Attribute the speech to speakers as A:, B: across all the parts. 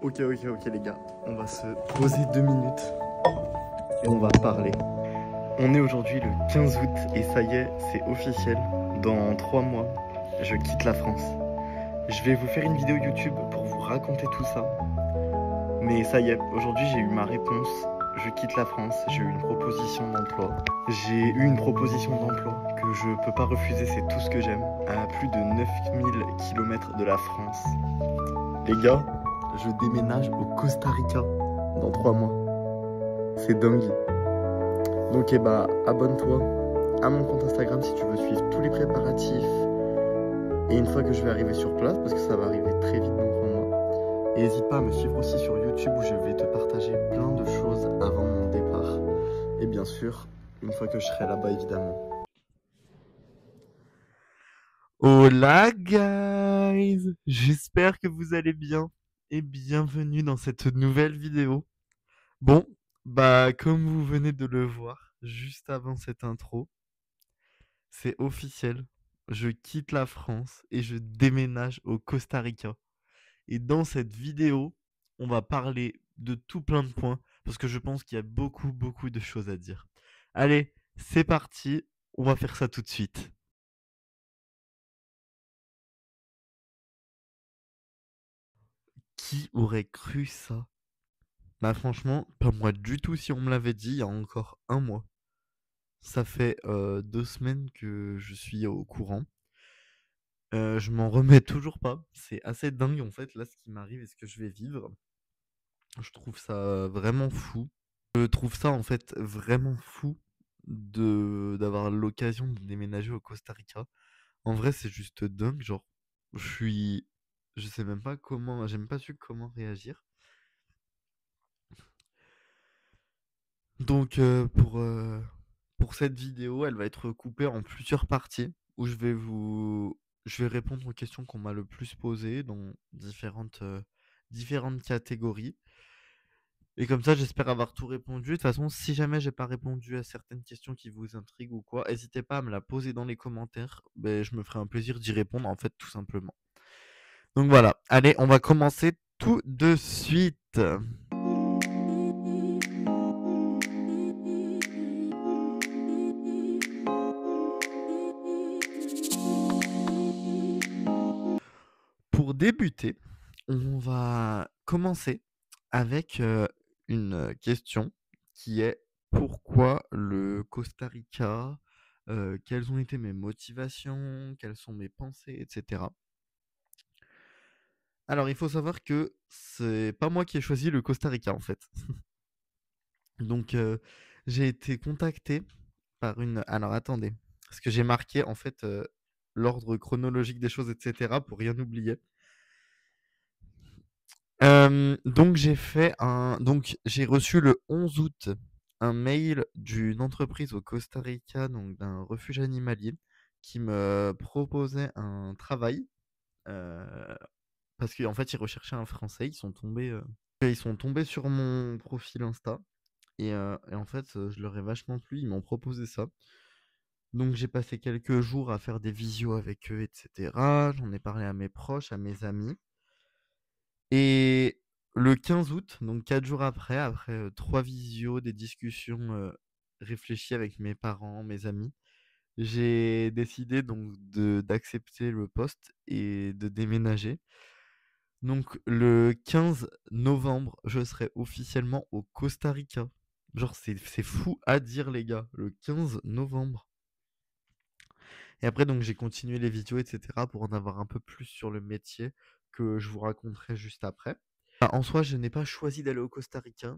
A: Ok les gars, on va se poser 2 minutes et on va parler. On est aujourd'hui le 15 août et ça y est, c'est officiel. Dans 3 mois, je quitte la France. Je vais vous faire une vidéo YouTube pour vous raconter tout ça. Mais ça y est, aujourd'hui j'ai eu ma réponse. Je quitte la France, j'ai eu une proposition d'emploi. J'ai eu une proposition d'emploi que je peux pas refuser, c'est tout ce que j'aime. À plus de 9000 km de la France. Les gars, je déménage au Costa Rica dans 3 mois. C'est dingue. Donc abonne-toi à mon compte Instagram si tu veux suivre tous les préparatifs. Et une fois que je vais arriver sur place, parce que ça va arriver très vite dans 3 mois. Et n'hésite pas à me suivre aussi sur YouTube où je vais te partager plein de choses avant mon départ. Et bien sûr, une fois que je serai là-bas évidemment. Hola guys, j'espère que vous allez bien et bienvenue dans cette nouvelle vidéo. Bon, comme vous venez de le voir juste avant cette intro, c'est officiel. Je quitte la France et je déménage au Costa Rica. Et dans cette vidéo, on va parler de tout plein de points parce que je pense qu'il y a beaucoup de choses à dire. Allez, c'est parti, on va faire ça tout de suite. Qui aurait cru ça? Bah franchement, pas moi du tout si on me l'avait dit il y a encore un mois. Ça fait 2 semaines que je suis au courant. Je m'en remets toujours pas. C'est assez dingue en fait là ce qui m'arrive et ce que je vais vivre. Je trouve ça vraiment fou. Je trouve ça en fait vraiment fou de d'avoir l'occasion de déménager au Costa Rica. En vrai, c'est juste dingue. Genre, je suis, je sais même pas comment, j'ai même pas su comment réagir. Donc pour cette vidéo, elle va être coupée en plusieurs parties où je vais répondre aux questions qu'on m'a le plus posées dans différentes catégories. Et comme ça, j'espère avoir tout répondu. De toute façon, si jamais j'ai pas répondu à certaines questions qui vous intriguent ou quoi, n'hésitez pas à me la poser dans les commentaires. Je me ferai un plaisir d'y répondre, en fait, tout simplement. Donc voilà, allez, on va commencer tout de suite. Pour débuter, on va commencer avec une question qui est pourquoi le Costa Rica? Quelles ont été mes motivations? Quelles sont mes pensées, etc. Alors, il faut savoir que c'est pas moi qui ai choisi le Costa Rica en fait. Donc, j'ai été contacté par une. Alors, attendez, parce que j'ai marqué en fait l'ordre chronologique des choses, etc. pour rien oublier. Donc j'ai reçu le 11 août un mail d'une entreprise au Costa Rica, donc d'un refuge animalier, qui me proposait un travail, parce qu'en fait, ils recherchaient un Français. Ils sont tombés sur mon profil Insta et en fait, je leur ai vachement plu. Ils m'ont proposé ça. Donc j'ai passé quelques jours à faire des visios avec eux, etc. J'en ai parlé à mes proches, à mes amis. Et le 15 août, donc 4 jours après 3 visios, des discussions réfléchies avec mes parents, mes amis, j'ai décidé donc d'accepter le poste et de déménager. Donc le 15 novembre, je serai officiellement au Costa Rica. Genre c'est fou à dire les gars, le 15 novembre. Et après donc j'ai continué les vidéos, etc. pour en avoir un peu plus sur le métier que je vous raconterai juste après. En soi, je n'ai pas choisi d'aller au Costa Rica,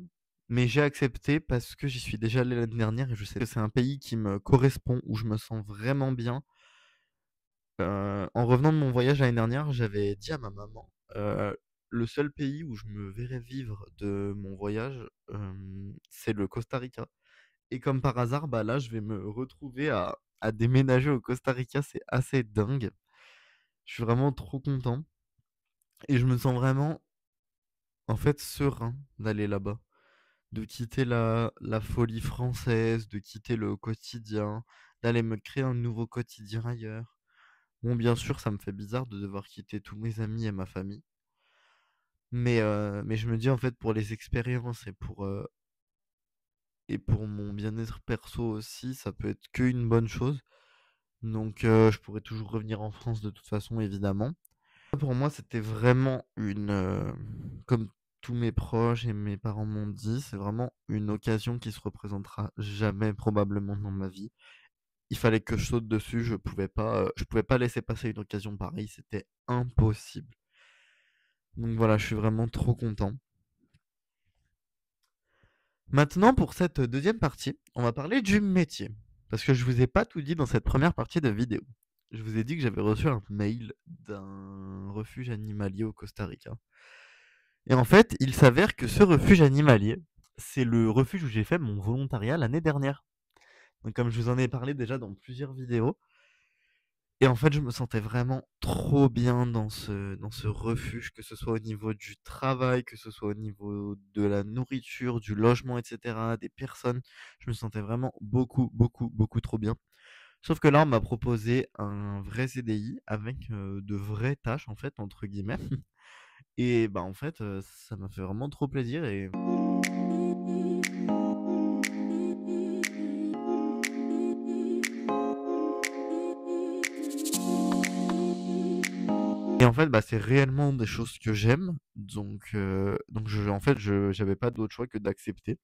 A: mais j'ai accepté parce que j'y suis déjà allé l'année dernière et je sais que c'est un pays qui me correspond, où je me sens vraiment bien. En revenant de mon voyage l'année dernière, j'avais dit à ma maman, le seul pays où je me verrais vivre de mon voyage, c'est le Costa Rica. Et comme par hasard, là, je vais me retrouver à déménager au Costa Rica, c'est assez dingue. Je suis vraiment trop content et je me sens vraiment, en fait, serein d'aller là-bas. De quitter la folie française, de quitter le quotidien, d'aller me créer un nouveau quotidien ailleurs. Bon, bien sûr, ça me fait bizarre de devoir quitter tous mes amis et ma famille. Mais je me dis, en fait, pour les expériences et pour mon bien-être perso aussi, ça peut être qu'une bonne chose. Donc je pourrais toujours revenir en France de toute façon, évidemment. Pour moi, c'était vraiment comme tous mes proches et mes parents m'ont dit, c'est vraiment une occasion qui se représentera jamais probablement dans ma vie. Il fallait que je saute dessus, je pouvais pas laisser passer une occasion pareille, c'était impossible. Donc voilà, je suis vraiment trop content. Maintenant, pour cette deuxième partie, on va parler du métier. Parce que je vous ai pas tout dit dans cette première partie de vidéo. Je vous ai dit que j'avais reçu un mail d'un refuge animalier au Costa Rica. Et en fait, il s'avère que ce refuge animalier, c'est le refuge où j'ai fait mon volontariat l'année dernière. Donc comme je vous en ai parlé déjà dans plusieurs vidéos. Et en fait, je me sentais vraiment trop bien dans ce refuge, que ce soit au niveau du travail, que ce soit au niveau de la nourriture, du logement, etc., des personnes. Je me sentais vraiment beaucoup, beaucoup, beaucoup trop bien. Sauf que là, on m'a proposé un vrai CDI avec de vraies tâches, en fait, entre guillemets. Et bah, en fait, ça m'a fait vraiment trop plaisir. Et en fait, bah, c'est réellement des choses que j'aime. Donc en fait, j'avais pas d'autre choix que d'accepter.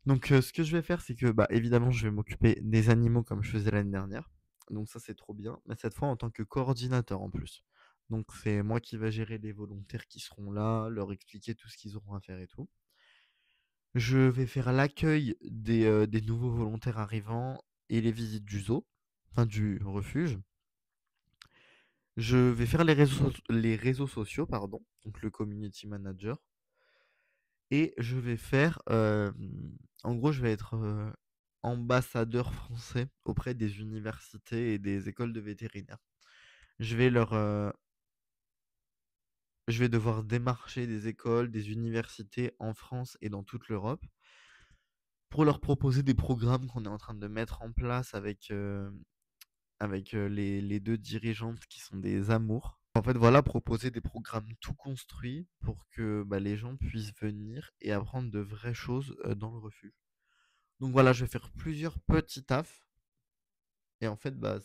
A: Donc, ce que je vais faire, c'est que, bah, évidemment, je vais m'occuper des animaux comme je faisais l'année dernière. Donc ça, c'est trop bien. Mais cette fois, en tant que coordinateur en plus. Donc c'est moi qui vais gérer les volontaires qui seront là, leur expliquer tout ce qu'ils auront à faire et tout. Je vais faire l'accueil des nouveaux volontaires arrivants et les visites du zoo, enfin du refuge. Je vais faire les réseaux sociaux, pardon, donc le community manager. Et je vais faire, en gros, je vais être ambassadeur français auprès des universités et des écoles de vétérinaires. Je vais je vais devoir démarcher des écoles, des universités en France et dans toute l'Europe pour leur proposer des programmes qu'on est en train de mettre en place avec les deux dirigeantes qui sont des amours. En fait, voilà, proposer des programmes tout construits pour que bah, les gens puissent venir et apprendre de vraies choses dans le refuge. Donc voilà, je vais faire plusieurs petits tafs. Et en fait, bah,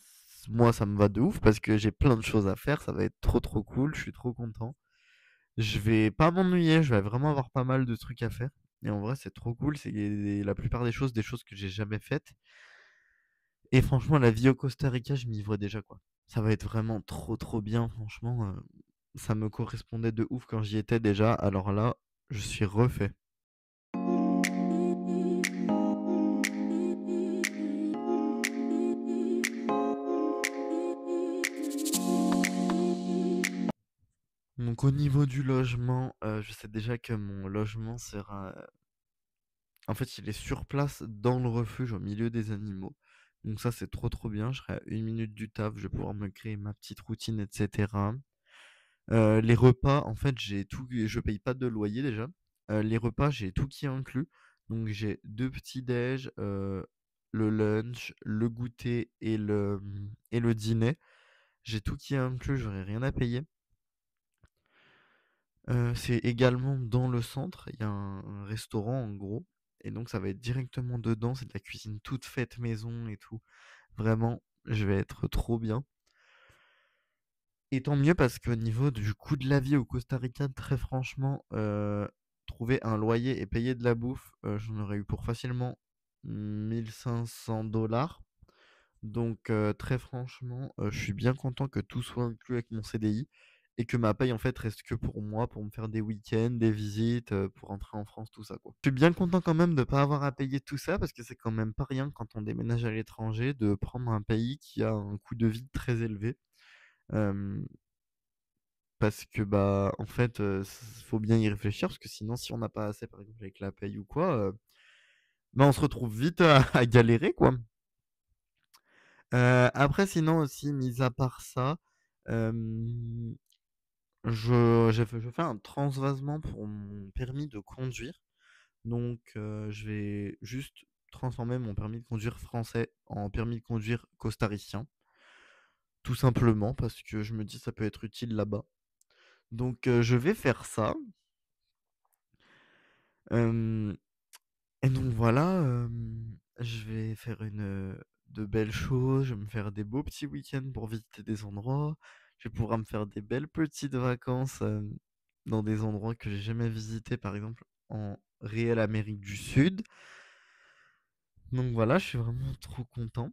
A: moi, ça me va de ouf parce que j'ai plein de choses à faire. Ça va être trop, trop cool. Je suis trop content. Je vais pas m'ennuyer. Je vais vraiment avoir pas mal de trucs à faire. Et en vrai, c'est trop cool. C'est la plupart des choses que j'ai jamais faites. Et franchement, la vie au Costa Rica, je m'y vois déjà, quoi. Ça va être vraiment trop, trop bien. Franchement, ça me correspondait de ouf quand j'y étais déjà. Alors là, je suis refait. Donc au niveau du logement, je sais déjà que mon logement sera, en fait, il est sur place dans le refuge au milieu des animaux. Donc ça, c'est trop trop bien. Je serai à 1 minute du taf, je vais pouvoir me créer ma petite routine, etc. Les repas, en fait, j'ai tout, je paye pas de loyer déjà. Les repas, j'ai tout qui est inclus. Donc j'ai deux petits déj, le lunch, le goûter et le dîner. J'ai tout qui est inclus, j'aurai rien à payer. C'est également dans le centre, il y a un restaurant en gros et donc ça va être directement dedans, c'est de la cuisine toute faite maison et tout. Vraiment, je vais être trop bien et tant mieux parce qu'au niveau du coût de la vie au Costa Rica, très franchement, trouver un loyer et payer de la bouffe, j'en aurais eu pour facilement 1 500 $ donc très franchement, je suis bien content que tout soit inclus avec mon CDI et que ma paye, en fait, reste que pour moi, pour me faire des week-ends, des visites, pour rentrer en France, tout ça, quoi. Je suis bien content quand même de pas avoir à payer tout ça parce que c'est quand même pas rien quand on déménage à l'étranger de prendre un pays qui a un coût de vie très élevé. Hem, Parce que, bah, en fait, faut bien y réfléchir parce que sinon si on n'a pas assez, par exemple, avec la paye ou quoi, bah, on se retrouve vite à à galérer, quoi. Après sinon aussi, mis à part ça, hem, je fais un transvasement pour mon permis de conduire. Donc je vais juste transformer mon permis de conduire français en permis de conduire costaricien. Tout simplement parce que je me dis ça peut être utile là-bas. Donc je vais faire ça. Hem et donc voilà, je vais faire de belles choses, je vais me faire des beaux petits week-ends pour visiter des endroits. Je vais pouvoir me faire des belles petites vacances, dans des endroits que j'ai jamais visités, par exemple en réelle Amérique du Sud. Donc voilà, je suis vraiment trop content.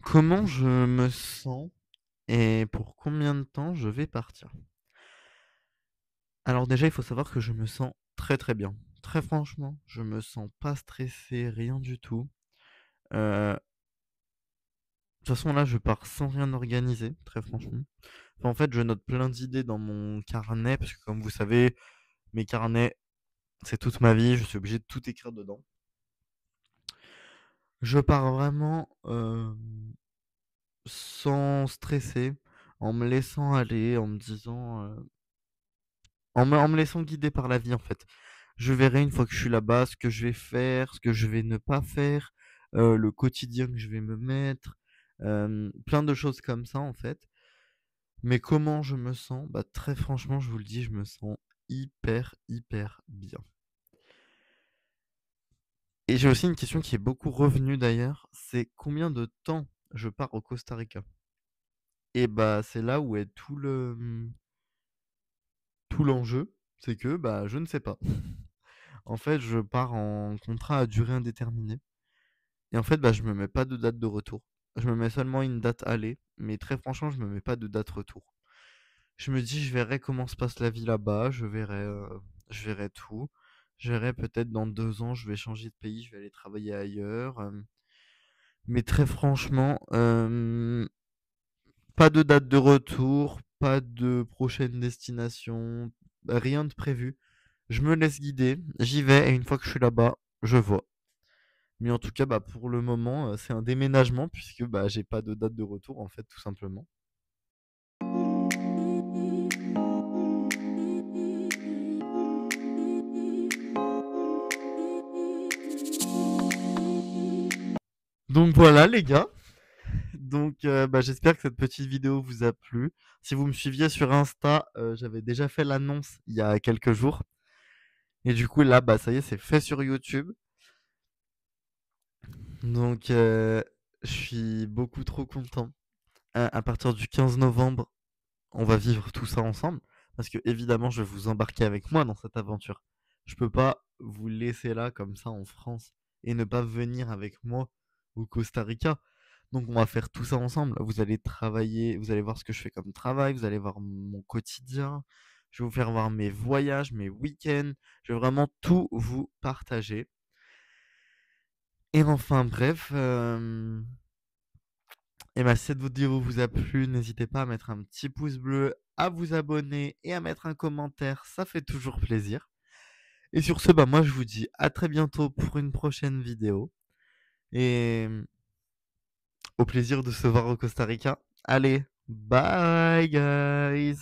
A: Comment je me sens et pour combien de temps je vais partir? Alors déjà, il faut savoir que je me sens très, très bien. Très franchement, je me sens pas stressé, rien du tout. De toute façon, là, je pars sans rien organiser, très franchement. Enfin, en fait, je note plein d'idées dans mon carnet parce que comme vous savez, mes carnets, c'est toute ma vie, je suis obligé de tout écrire dedans. Je pars vraiment, sans stresser, en me laissant aller, en me disant, en me laissant guider par la vie, en fait. Je verrai une fois que je suis là-bas ce que je vais faire, ce que je vais ne pas faire, le quotidien que je vais me mettre, plein de choses comme ça, en fait. Mais comment je me sens? Bah, très franchement, je vous le dis, je me sens hyper, hyper bien. Et j'ai aussi une question qui est beaucoup revenue d'ailleurs, c'est combien de temps je pars au Costa Rica? Et bah, c'est là où est tout l'enjeu, c'est que, bah, je ne sais pas. En fait, je pars en contrat à durée indéterminée et en fait, bah, je me mets pas de date de retour. Je me mets seulement une date aller, mais très franchement, je me mets pas de date retour. Je me dis: «Je verrai comment se passe la vie là-bas, je verrai tout. Je verrai peut-être dans 2 ans, je vais changer de pays, je vais aller travailler ailleurs», mais très franchement, pas de date de retour, pas de prochaine destination, rien de prévu. Je me laisse guider, j'y vais et une fois que je suis là-bas, je vois. Mais en tout cas, bah, pour le moment, c'est un déménagement puisque, bah, j'ai pas de date de retour en fait, tout simplement. Donc voilà les gars, donc bah, j'espère que cette petite vidéo vous a plu. Si vous me suiviez sur Insta, j'avais déjà fait l'annonce il y a quelques jours et du coup là, bah, ça y est, c'est fait sur YouTube. Donc je suis beaucoup trop content. À partir du 15 novembre, on va vivre tout ça ensemble parce que évidemment, je vais vous embarquer avec moi dans cette aventure. Je peux pas vous laisser là comme ça en France et ne pas venir avec moi au Costa Rica. Donc on va faire tout ça ensemble. Vous allez travailler, vous allez voir ce que je fais comme travail, vous allez voir mon quotidien. Je vais vous faire voir mes voyages, mes week-ends. Je vais vraiment tout vous partager. Et enfin bref, et bah, si cette vidéo vous a plu, n'hésitez pas à mettre un petit pouce bleu, à vous abonner et à mettre un commentaire, ça fait toujours plaisir. Et sur ce, bah moi je vous dis à très bientôt pour une prochaine vidéo et au plaisir de se voir au Costa Rica. Allez, bye guys!